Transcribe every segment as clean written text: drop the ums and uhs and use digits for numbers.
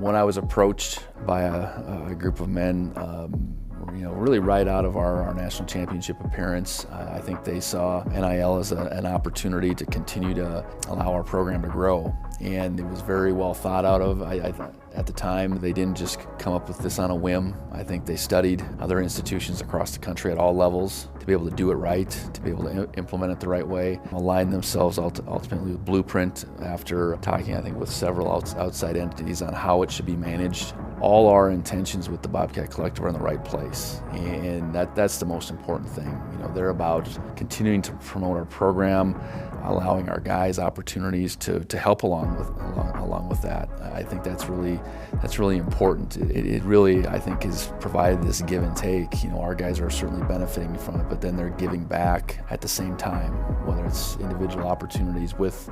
When I was approached by a group of men, really right out of our national championship appearance, I think they saw NIL as an opportunity to continue to allow our program to grow. And it was very well thought out of. At the time, they didn't just come up with this on a whim. I think they studied other institutions across the country at all levels to be able to do it right, to be able to implement it the right way, align themselves ultimately with Blueprint after talking, I think, with several outside entities on how it should be managed. All our intentions with the Bobcat Collective are in the right place, and that's the most important thing. They're about continuing to promote our program, allowing our guys opportunities to help along with that. I think that's really important. It really, I think, has provided this give and take. Our guys are certainly benefiting from it, but then they're giving back at the same time, whether it's individual opportunities with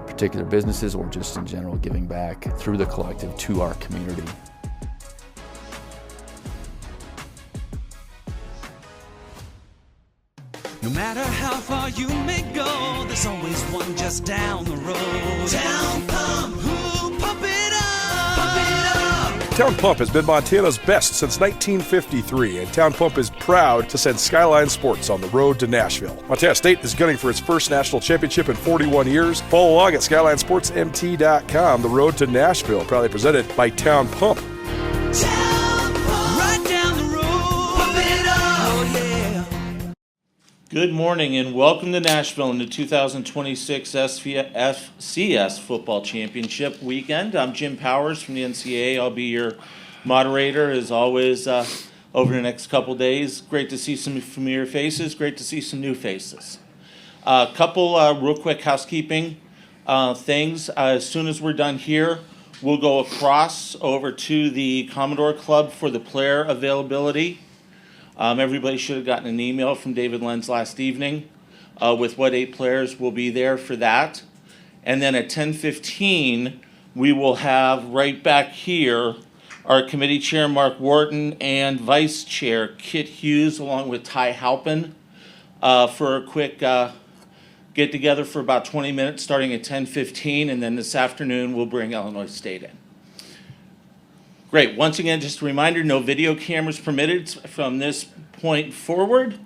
particular businesses or just in general giving back through the collective to our community. No matter how far you may go, there's always one just down the road. Town Pump, who pump it up, pump it up. Town Pump has been Montana's best since 1953, and Town Pump is proud to send Skyline Sports on the road to Nashville. Montana State is gunning for its first national championship in 41 years. Follow along at SkylineSportsMT.com. The road to Nashville, proudly presented by Town Pump. Good morning and welcome to Nashville in the 2026 FCS Football Championship weekend. I'm Jim Powers from the NCAA. I'll be your moderator as always over the next couple days. Great to see some familiar faces, great to see some new faces. A couple real quick housekeeping things. As soon as we're done here, we'll go across over to the Commodore Club for the player availability. Everybody should have gotten an email from David Lenz last evening with what 8 players will be there for that. And then at 10:15, we will have right back here our committee chair, Mark Wharton, and vice chair, Kit Hughes, along with Ty Halpin, for a quick get-together for about 20 minutes starting at 10:15. And then this afternoon, we'll bring Illinois State in. Great. Once again, just a reminder, no video cameras permitted from this point forward.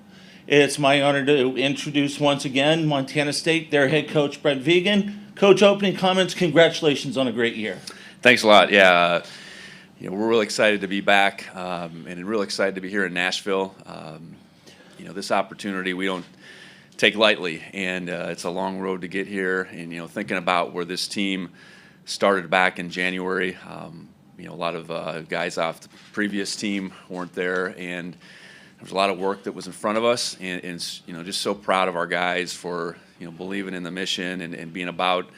It's my honor to introduce once again Montana State, their head coach, Brent Vigen. Coach, opening comments, congratulations on a great year. Thanks a lot. Yeah, we're really excited to be back and real excited to be here in Nashville. This opportunity we don't take lightly, and it's a long road to get here. And, thinking about where this team started back in January, a lot of guys off the previous team weren't there, and there was a lot of work that was in front of us, and just so proud of our guys for believing in the mission and being about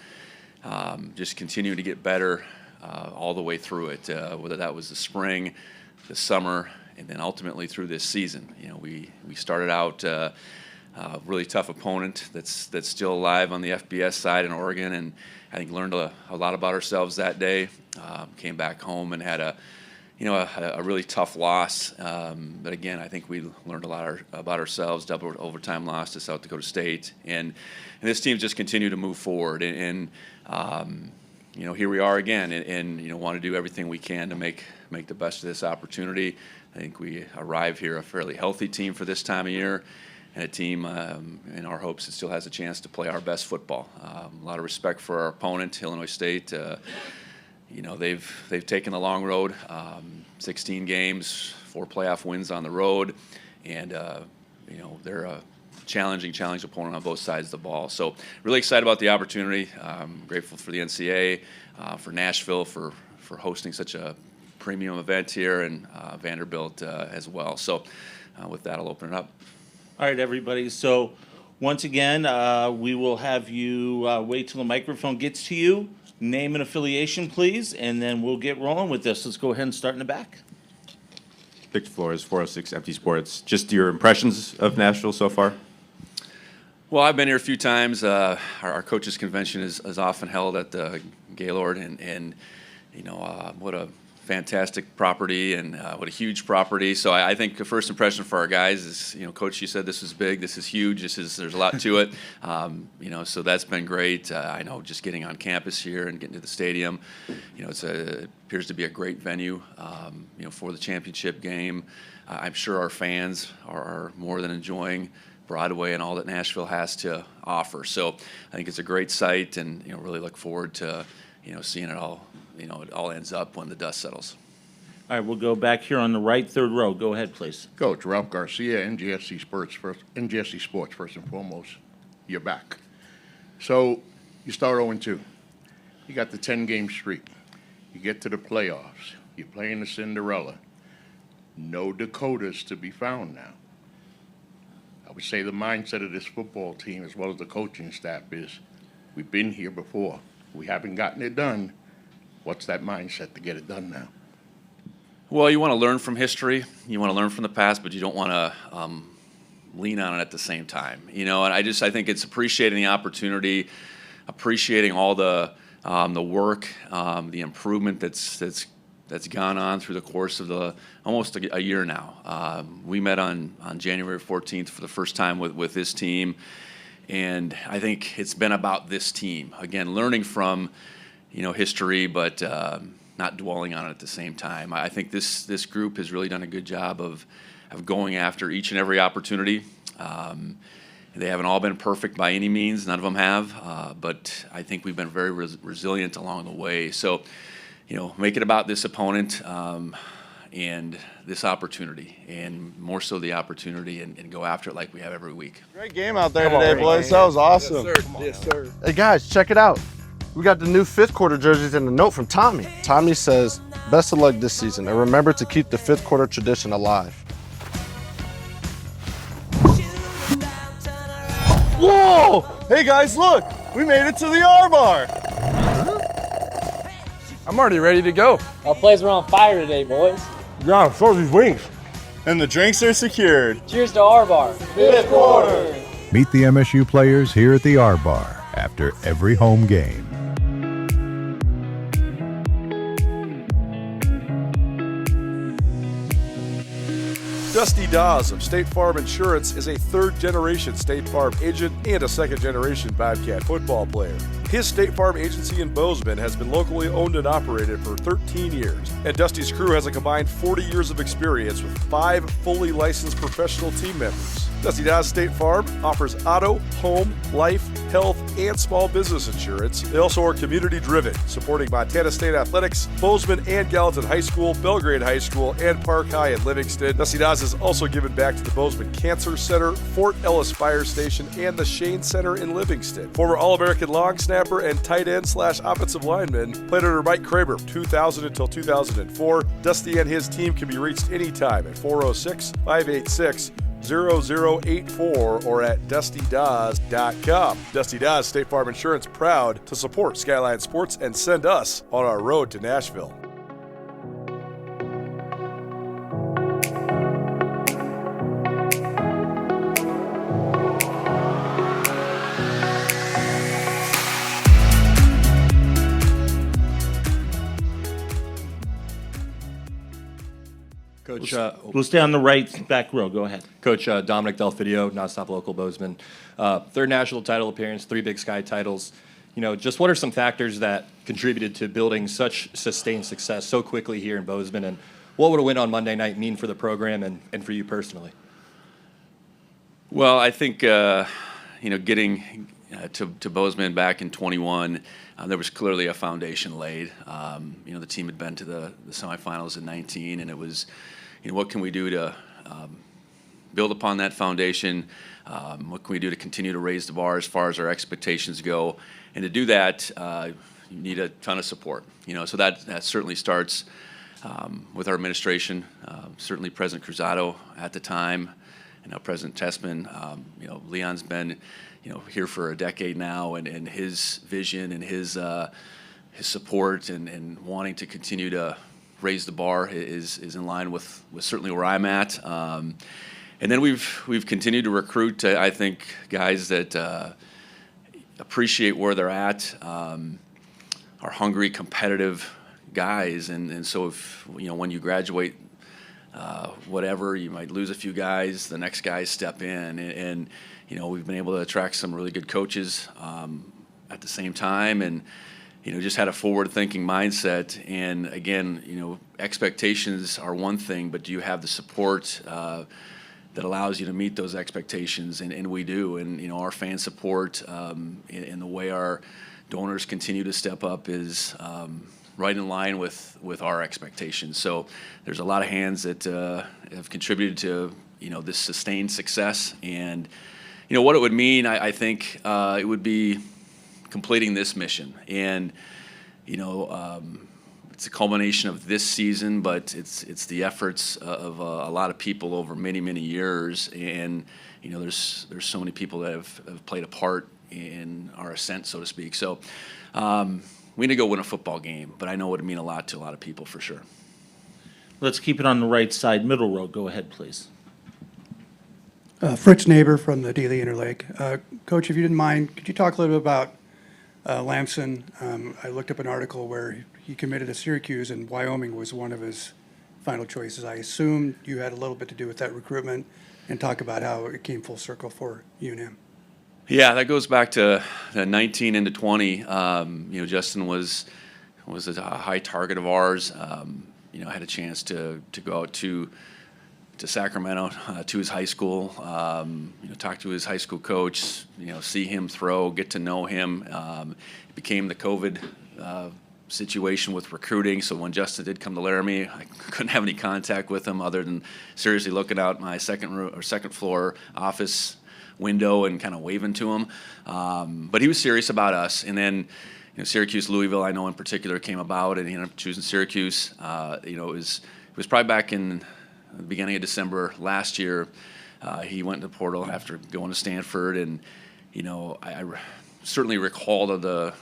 just continuing to get better all the way through it, whether that was the spring, the summer, and then ultimately through this season. We started out a really tough opponent that's still alive on the FBS side in Oregon, and I think learned a lot about ourselves that day. Came back home and had a really tough loss. But again, I think we learned a lot about ourselves. Double overtime loss to South Dakota State, and this team just continued to move forward. And here we are again, and want to do everything we can to make the best of this opportunity. I think we arrived here a fairly healthy team for this time of year, and a team, in our hopes, it still has a chance to play our best football. A lot of respect for our opponent, Illinois State. They've taken the long road, 16 games, 4 playoff wins on the road, and they're a challenging opponent on both sides of the ball. So really excited about the opportunity. Grateful for the NCAA, for Nashville, for hosting such a premium event here, and Vanderbilt as well. So with that, I'll open it up. All right, everybody. So once again, we will have you wait till the microphone gets to you. Name and affiliation, please, and then we'll get rolling with this. Let's go ahead and start in the back. Victor Flores, 406 Empty Sports. Just your impressions of Nashville so far? Well, I've been here a few times. Our coaches' convention is often held at the Gaylord, and what a fantastic property, and what a huge property. So I think the first impression for our guys is, Coach, you said this is big, this is huge, there's a lot to it. So that's been great. I know just getting on campus here and getting to the stadium, it appears to be a great venue, for the championship game. I'm sure our fans are more than enjoying Broadway and all that Nashville has to offer. So I think it's a great site, and really look forward to seeing it all. It all ends up when the dust settles. All right, we'll go back here on the right, third row. Go ahead, please. Coach Ralph Garcia, NGSC Sports, first and foremost. You're back. So you start 0-2. You got the 10-game streak. You get to the playoffs. You're playing the Cinderella. No Dakotas to be found now. I would say the mindset of this football team, as well as the coaching staff, is we've been here before. We haven't gotten it done. What's that mindset to get it done now? Well, you want to learn from history. You want to learn from the past, but you don't want to lean on it at the same time. And I think it's appreciating the opportunity, appreciating all the work, the improvement that's gone on through the course of almost a year now. We met on January 14th for the first time with this team, and I think it's been about this team. Again, learning from history, but not dwelling on it at the same time. I think this group has really done a good job of going after each and every opportunity. They haven't all been perfect by any means. None of them have, but I think we've been very resilient along the way. So, make it about this opponent and this opportunity, and more so the opportunity, and go after it like we have every week. Great game out there today, boys. That was awesome. Yes, sir. Hey, guys, check it out. We got the new fifth quarter jerseys and a note from Tommy. Tommy says, best of luck this season, and remember to keep the fifth quarter tradition alive. Whoa! Hey, guys, look. We made it to the R-Bar. I'm already ready to go. Our plays were on fire today, boys. Yeah, so these wings. And the drinks are secured. Cheers to our bar. Fifth quarter. Meet the MSU players here at the R-Bar after every home game. Dusty Dawes of State Farm Insurance is a third-generation State Farm agent and a second-generation Bobcat football player. His State Farm agency in Bozeman has been locally owned and operated for 13 years, and Dusty's crew has a combined 40 years of experience with 5 fully licensed professional team members. Dusty Dawes State Farm offers auto, home, life, health, and small business insurance. They also are community-driven, supporting Montana State Athletics, Bozeman and Gallatin High School, Belgrade High School, and Park High in Livingston. Dusty Dawes has also given back to the Bozeman Cancer Center, Fort Ellis Fire Station, and the Shane Center in Livingston. Former All-American long snapper and tight end / offensive lineman, played under Mike Kramer 2000 until 2004. Dusty and his team can be reached anytime at 406-586-0084 or at DustyDawes.com. Dusty Dawes State Farm Insurance, proud to support Skyline Sports and send us on our road to Nashville. Coach, We'll stay on the right back row. Go ahead. Coach Dominic Delfidio, Nonstop Local Bozeman. Third national title appearance, 3 Big Sky titles. Just what are some factors that contributed to building such sustained success so quickly here in Bozeman, and what would a win on Monday night mean for the program and for you personally? Well, I think, getting to Bozeman back in 21, there was clearly a foundation laid. The team had been to the semifinals in 19, and it was, what can we do to build upon that foundation? What can we do to continue to raise the bar as far as our expectations go? And to do that, you need a ton of support. So that certainly starts with our administration, certainly President Cruzado at the time, and now President Tessman. Leon's been here for a decade now, and his vision and his support and wanting to continue to raise the bar is in line with certainly where I'm at. And then we've continued to recruit, I think, guys that appreciate where they're at, are hungry, competitive guys, and so if when you graduate, whatever, you might lose a few guys, the next guys step in, and we've been able to attract some really good coaches at the same time, and just had a forward-thinking mindset. And again, expectations are one thing, but do you have the support that allows you to meet those expectations? And we do. And our fan support and the way our donors continue to step up is right in line with our expectations. So there's a lot of hands that have contributed to this sustained success. And what it would mean, I think it would be completing this mission. And it's a culmination of this season, but it's the efforts of a lot of people over many years. And there's so many people that have played a part in our ascent, so to speak. So we need to go win a football game, but I know it would mean a lot to a lot of people for sure. Let's keep it on the right side, middle row. Go ahead, please. Fritz Neighbor from the Daily Interlake. Coach, if you didn't mind, could you talk a little bit about Lamson? I looked up an article where he committed to Syracuse, and Wyoming was one of his final choices. I assume you had a little bit to do with that recruitment, and talk about how it came full circle for UNM. Yeah, that goes back to 19 into 20. Justin was a high target of ours. Had a chance to go out to Sacramento, to his high school, talk to his high school coach, see him throw, get to know him. It became the COVID situation with recruiting, so when Justin did come to Laramie, I couldn't have any contact with him other than seriously looking out my second floor office window and kind of waving to him. But he was serious about us. And then Syracuse, Louisville, I know in particular, came about, and he ended up choosing Syracuse. It was probably back in the beginning of December last year. He went to the portal after going to Stanford, and I certainly recalled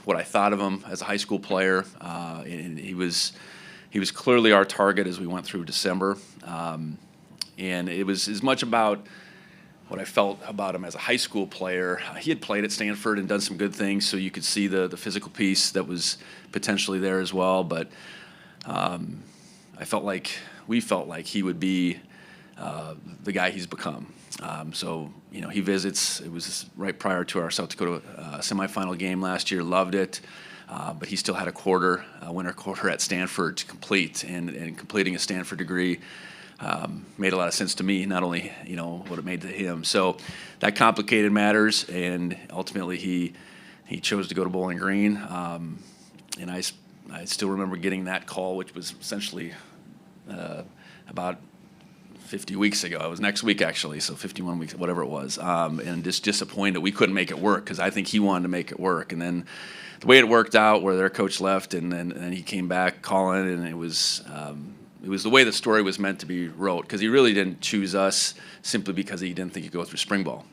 what I thought of him as a high school player, and he was clearly our target as we went through December, and it was as much about what I felt about him as a high school player. He had played at Stanford and done some good things, so you could see the physical piece that was potentially there as well, but we felt like he would be the guy he's become. So he visits. It was right prior to our South Dakota semifinal game last year. Loved it, but he still had a winter quarter at Stanford to complete, and completing a Stanford degree made a lot of sense to me. Not only what it made to him. So that complicated matters, and ultimately he chose to go to Bowling Green. And I still remember getting that call, which was essentially about 50 weeks ago. It was next week, actually, so 51 weeks, whatever it was, and just disappointed that we couldn't make it work, because I think he wanted to make it work. And then the way it worked out, where their coach left, and then he came back calling, and it was the way the story was meant to be wrote, because he really didn't choose us simply because he didn't think he'd go through spring ball.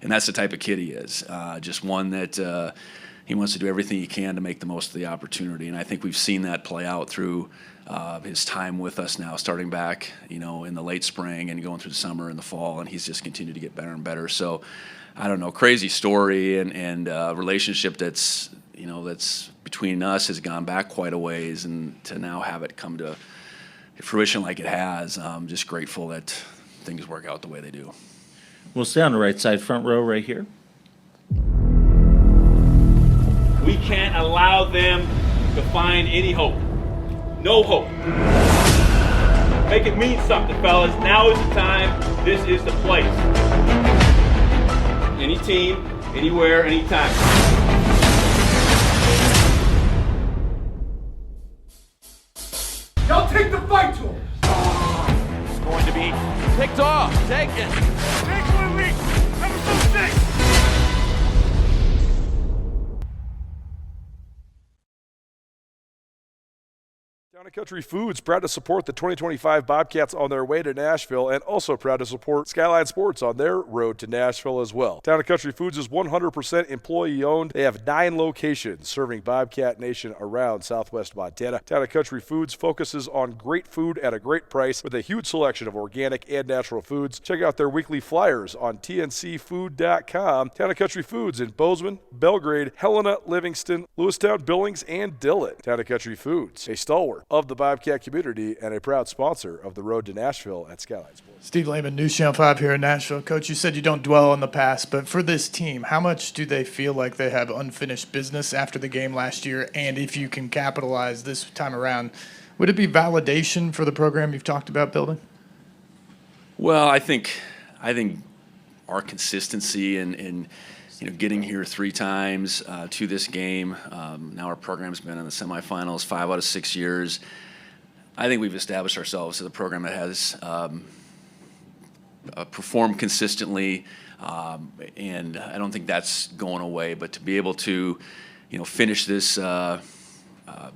And that's the type of kid he is, just one that he wants to do everything he can to make the most of the opportunity. And I think we've seen that play out through his time with us now, starting back, in the late spring and going through the summer and the fall, and he's just continued to get better and better. So, I don't know, crazy story, and relationship that's between us has gone back quite a ways, and to now have it come to fruition like it has, I'm just grateful that things work out the way they do. We'll stay on the right side, front row right here. We can't allow them to find any hope. No hope. Make it mean something, fellas. Now is the time. This is the place. Any team, anywhere, anytime. Y'all take the fight to him. It's going to be picked off. Take it. Take one week. Episode 6. Town & Country Foods, proud to support the 2025 Bobcats on their way to Nashville, and also proud to support Skyline Sports on their road to Nashville as well. Town & Country Foods is 100% employee-owned. They have 9 locations serving Bobcat Nation around southwest Montana. Town & Country Foods focuses on great food at a great price with a huge selection of organic and natural foods. Check out their weekly flyers on tncfood.com. Town & Country Foods in Bozeman, Belgrade, Helena, Livingston, Lewistown, Billings, and Dillon. Town & Country Foods, a stalwart of the Bobcat community and a proud sponsor of the road to Nashville at Skyline Sports. Steve Lehman, News Channel 5 here in Nashville. Coach, you said you don't dwell on the past, but for this team, how much do they feel like they have unfinished business after the game last year? And if you can capitalize this time around, would it be validation for the program you've talked about building? Well, I think our consistency and getting here 3 times to this game. Now our program's been in the semifinals 5 out of 6 years. I think we've established ourselves as a program that has performed consistently, and I don't think that's going away. But to be able to, finish this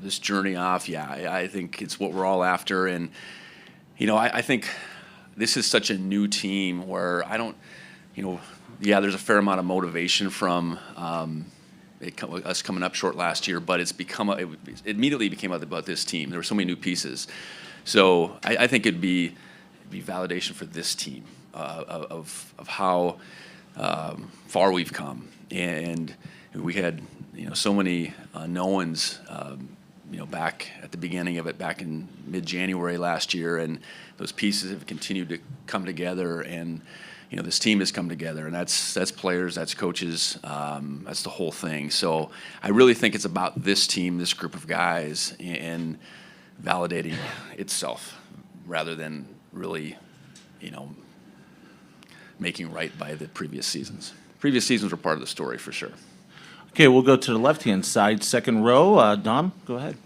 this journey off, I think it's what we're all after. And I think this is such a new team where I don't, there's a fair amount of motivation from us coming up short last year, but it immediately became about this team. There were so many new pieces. So I think it'd be validation for this team of how far we've come. And we had, so many unknowns, back at the beginning of it, back in mid-January last year, and those pieces have continued to come together, and this team has come together, and that's players, that's coaches, that's the whole thing. So I really think it's about this team, this group of guys, and validating itself rather than really, making right by the previous seasons. Previous seasons were part of the story for sure. Okay, we'll go to the left-hand side, second row. Dom, go ahead.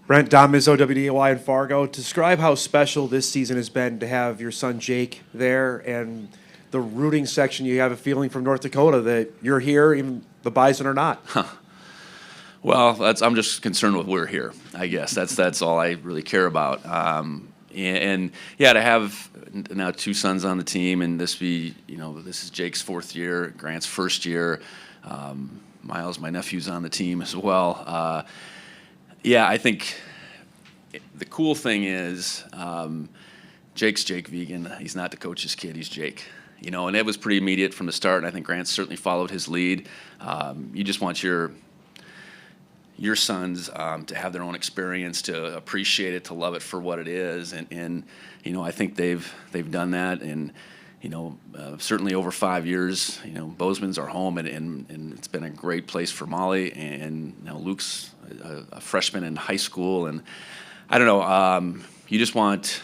Brent, Dom Izzo, WDAY in Fargo. Describe how special this season has been to have your son Jake there, and the rooting section. You have a feeling from North Dakota that you're here, even the Bison are not. Well, I'm just concerned with we're here, I guess. That's all I really care about. And to have now 2 sons on the team, and this is Jake's 4th year, Grant's 1st year. Miles, my nephew's on the team as well. I think the cool thing is Jake's Jake Vigen. He's not the coach's kid. He's Jake. And it was pretty immediate from the start, and I think Grant certainly followed his lead. You just want your sons to have their own experience, to appreciate it, to love it for what it is, and I think they've done that, and certainly over 5 years, Bozeman's our home, and it's been a great place for Molly, and now Luke's a freshman in high school, and I don't know, you just want,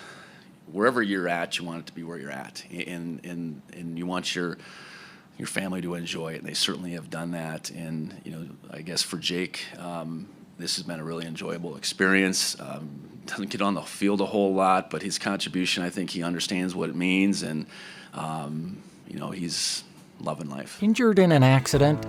wherever you're at, you want it to be where you're at, and you want your family to enjoy it, and they certainly have done that. And I guess for Jake, this has been a really enjoyable experience. Doesn't get on the field a whole lot, but his contribution, I think he understands what it means, and he's loving life. Injured in an accident?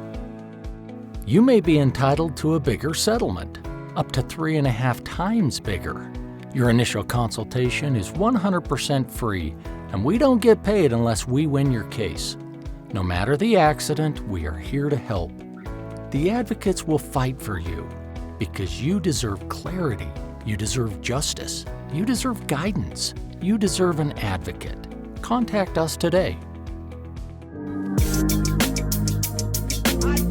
You may be entitled to a bigger settlement, up to 3.5 times bigger. Your initial consultation is 100% free, and we don't get paid unless we win your case. No matter the accident, we are here to help. The advocates will fight for you because you deserve clarity, you deserve justice, you deserve guidance, you deserve an advocate. Contact us today.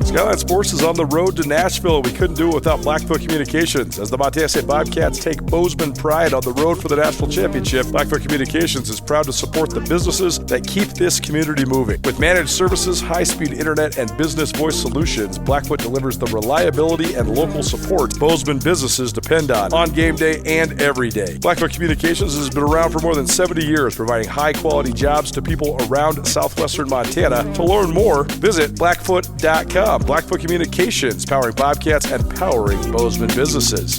Skyline Sports is on the road to Nashville. We couldn't do it without Blackfoot Communications. As the Montana State Bobcats take Bozeman pride on the road for the national championship, Blackfoot Communications is proud to support the businesses that keep this community moving. With managed services, high-speed internet, and business voice solutions, Blackfoot delivers the reliability and local support Bozeman businesses depend on game day and every day. Blackfoot Communications has been around for more than 70 years, providing high-quality jobs to people around southwestern Montana. To learn more, visit blackfoot.com. Blackfoot Communications, powering Bobcats and powering Bozeman businesses.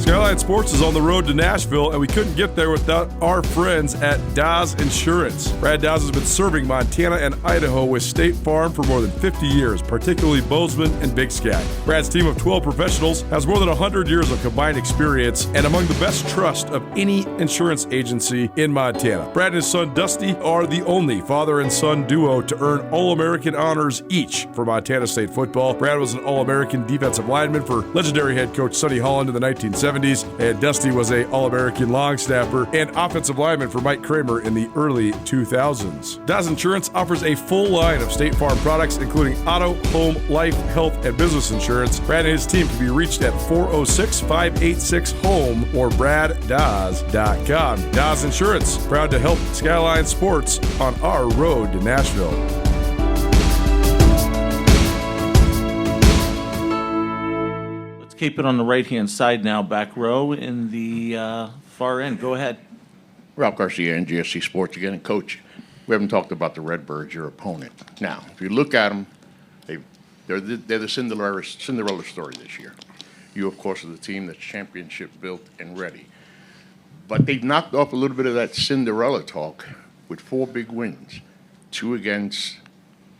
Skyline Sports is on the road to Nashville, and we couldn't get there without our friends at Dawes Insurance. Brad Dawes has been serving Montana and Idaho with State Farm for more than 50 years, particularly Bozeman and Big Sky. Brad's team of 12 professionals has more than 100 years of combined experience and among the best trust of any insurance agency in Montana. Brad and his son Dusty are the only father and son duo to earn All-American honors each for Montana State football. Brad was an All-American defensive lineman for legendary head coach Sonny Holland in the 1970s, and Dusty was a All-American long snapper and offensive lineman for Mike Kramer in the early 2000s. Dawes Insurance offers a full line of State Farm products, including auto, home, life, health, and business insurance. Brad and his team can be reached at 406-586-HOME or braddawes.com. Dawes Insurance, proud to help Skyline Sports on our road to Nashville. Keep it on the right-hand side now, back row in the far end. Go ahead. Ralph Garcia, NGSC Sports again. And Coach, we haven't talked about the Redbirds, your opponent. Now, if you look at them, they're the Cinderella story this year. You, of course, are the team that's championship built and ready. But they've knocked off a little bit of that Cinderella talk with 4 big wins, 2 against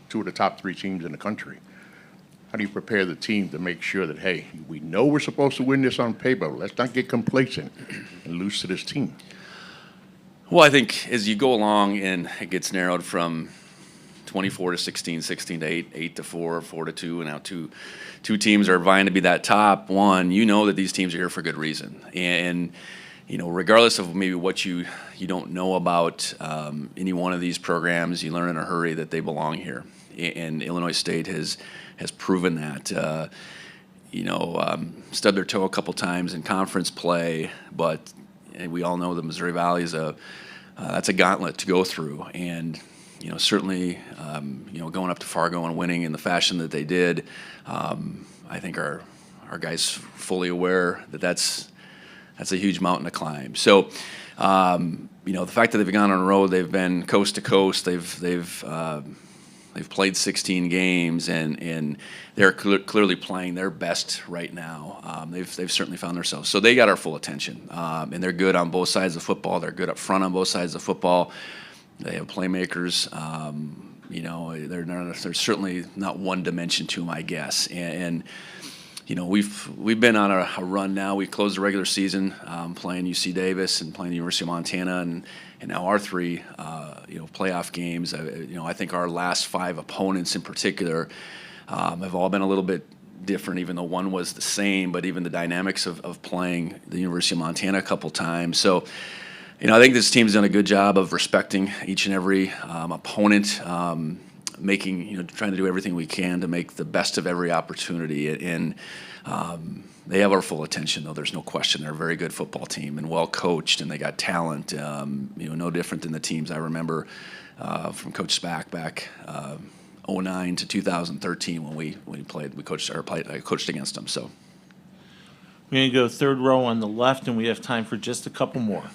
2 of the top 3 teams in the country. How do you prepare the team to make sure that, hey, we know we're supposed to win this on paper, but let's not get complacent and lose to this team? Well, I think as you go along and it gets narrowed from 24 to 16, 16 to 8, 8 to 4, 4 to 2, and now two teams are vying to be that top one. You know that these teams are here for good reason. And you know, regardless of maybe what you don't know about any one of these programs, you learn in a hurry that they belong here. And Illinois State has proven that. Stubbed their toe a couple times in conference play, but we all know the Missouri Valley is that's a gauntlet to go through. And certainly, going up to Fargo and winning in the fashion that they did, I think our guys fully aware that that's a huge mountain to climb. So, the fact that they've gone on the road, they've been coast to coast, they've played 16 games, and they're clearly playing their best right now. They've certainly found themselves. So they got our full attention, and they're good on both sides of football. They're good up front on both sides of football. They have playmakers. They're certainly not one dimension to them, I guess. And we've been on a run now. We closed the regular season playing UC Davis and playing the University of Montana, and now our 3 playoff games. I think our last 5 opponents in particular have all been a little bit different, even though one was the same. But even the dynamics of playing the University of Montana a couple times. So, I think this team's done a good job of respecting each and every opponent. Trying to do everything we can to make the best of every opportunity, and they have our full attention. Though there's no question, they're a very good football team and well coached, and they got talent. No different than the teams I remember from Coach Spack back 2009 to 2013 when we I coached against them. So we're going to go third row on the left, and we have time for just a couple more.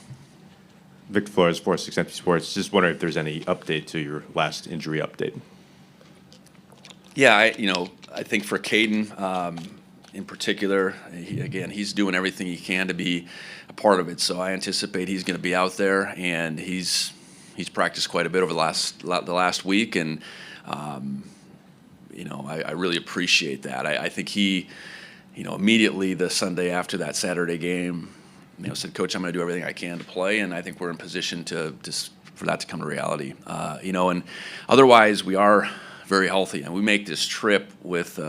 Victor Flores, 406 Empty Sports. Just wondering if there's any update to your last injury update. Yeah, I think for Caden in particular, he's doing everything he can to be a part of it. So I anticipate he's going to be out there, and he's practiced quite a bit over the last week, and I really appreciate that. I think he, immediately the Sunday after that Saturday game, said, Coach, I'm going to do everything I can to play, and I think we're in position for that to come to reality. And otherwise we are very healthy, and we make this trip with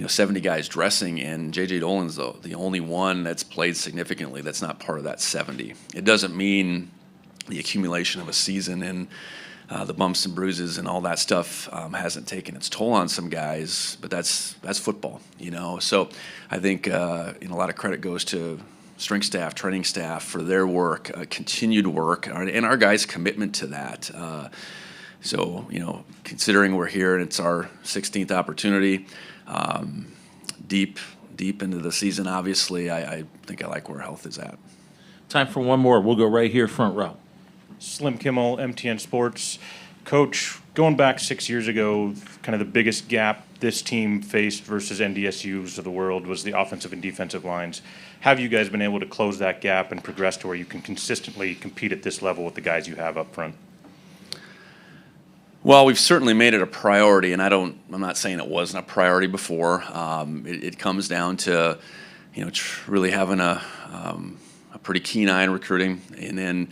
70 guys dressing, and J.J. Dolan's the only one that's played significantly that's not part of that 70. It doesn't mean the accumulation of a season and the bumps and bruises and all that stuff hasn't taken its toll on some guys, but that's football, So I think a lot of credit goes to strength staff, training staff for their work, continued work, and our guys' commitment to that. So, considering we're here and it's our 16th opportunity, deep into the season, obviously, I think I like where health is at. Time for one more. We'll go right here, front row. Slim Kimmel, MTN Sports. Coach, going back 6 years ago, kind of the biggest gap this team faced versus NDSU's of the world was the offensive and defensive lines. Have you guys been able to close that gap and progress to where you can consistently compete at this level with the guys you have up front? Well, we've certainly made it a priority, and I'm not saying it wasn't a priority before. It comes down to, really having a pretty keen eye on recruiting, and then,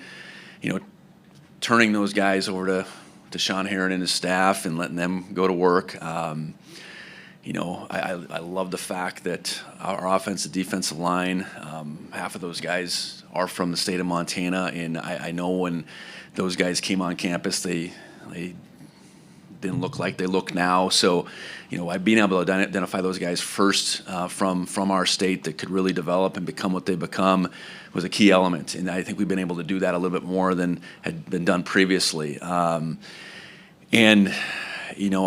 turning those guys over to Sean Heron and his staff and letting them go to work. I love the fact that our offensive defensive line, half of those guys are from the state of Montana, and I know when those guys came on campus, they didn't look like they look now. So, being able to identify those guys first from our state that could really develop and become what they become was a key element. And I think we've been able to do that a little bit more than had been done previously.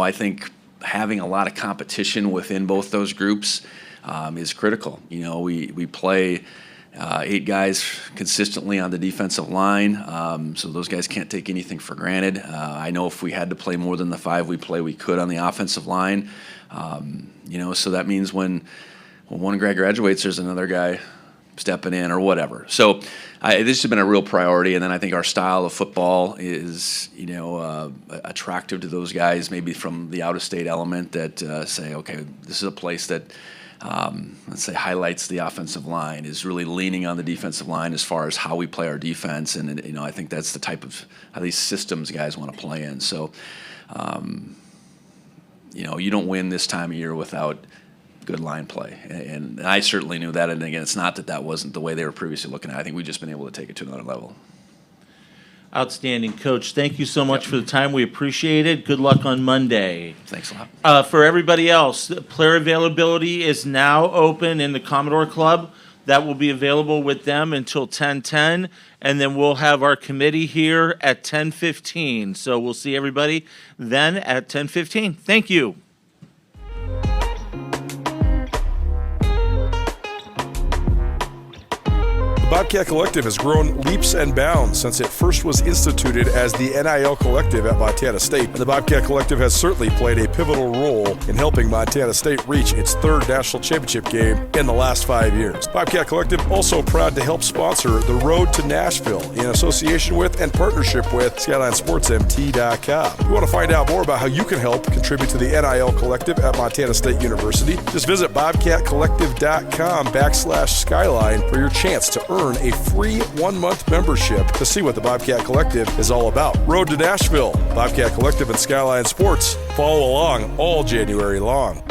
I think having a lot of competition within both those groups is critical. We play 8 guys consistently on the defensive line, so those guys can't take anything for granted. I know if we had to play more than the 5 we play, we could on the offensive line. So that means when one guy graduates, there's another guy stepping in or whatever. So this has been a real priority, and then I think our style of football is, attractive to those guys, maybe from the out-of-state element that say, okay, this is a place that let's say highlights the offensive line, is really leaning on the defensive line as far as how we play our defense, and I think that's the type of how these systems guys want to play in. So you don't win this time of year without good line play, and I certainly knew that. And again, it's not that wasn't the way they were previously looking at it. I think we've just been able to take it to another level. Outstanding, Coach. Thank you so much for the time. We appreciate it. Good luck on Monday. Thanks a lot. For everybody else, player availability is now open in the Commodore Club. That will be available with them until 10:10, and then we'll have our committee here at 10:15. So we'll see everybody then at 10:15. Thank you. Bobcat Collective has grown leaps and bounds since it first was instituted as the NIL Collective at Montana State. And the Bobcat Collective has certainly played a pivotal role in helping Montana State reach its 3rd national championship game in the last 5 years. Bobcat Collective also proud to help sponsor the Road to Nashville in association with and partnership with SkylineSportsMT.com. If you want to find out more about how you can help contribute to the NIL Collective at Montana State University, just visit bobcatcollective.com/Skyline for your chance to earn a free 1-month membership to see what the Bobcat Collective is all about. Road to Nashville, Bobcat Collective and Skyline Sports. Follow along all January long.